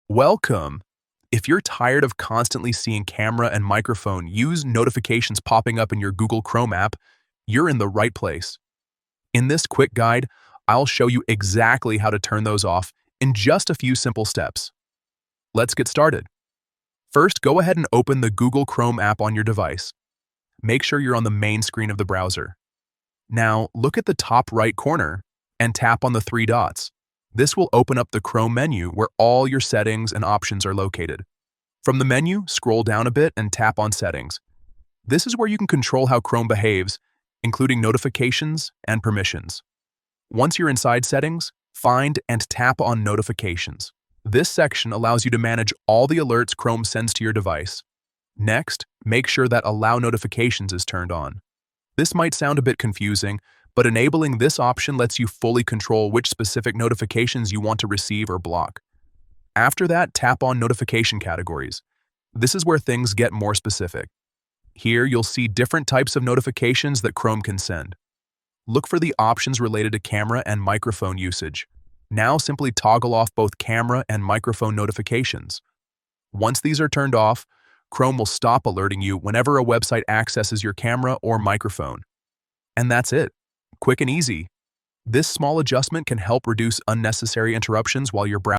Welcome. If you're tired of constantly seeing camera and microphone use notifications popping up in your Google Chrome app, you're in the right place. In this quick guide, I'll show you exactly how to turn those off in just a few simple steps. Let's get started. First, go ahead and open the Google Chrome app on your device. Make sure you're on the main screen of the browser. Now, look at the top right corner and tap on the three dots. This will open up the Chrome menu where all your settings and options are located. From the menu, scroll down a bit and tap on Settings. This is where you can control how Chrome behaves, including notifications and permissions. Once you're inside Settings, find and tap on Notifications. This section allows you to manage all the alerts Chrome sends to your device. Next, make sure that Allow Notifications is turned on. This might sound a bit confusing, but enabling this option lets you fully control which specific notifications you want to receive or block. After that, tap on Notification Categories. This is where things get more specific. Here, you'll see different types of notifications that Chrome can send. Look for the options related to camera and microphone usage. Now simply toggle off both camera and microphone notifications. Once these are turned off, Chrome will stop alerting you whenever a website accesses your camera or microphone. And that's it. Quick and easy. This small adjustment can help reduce unnecessary interruptions while you're browsing.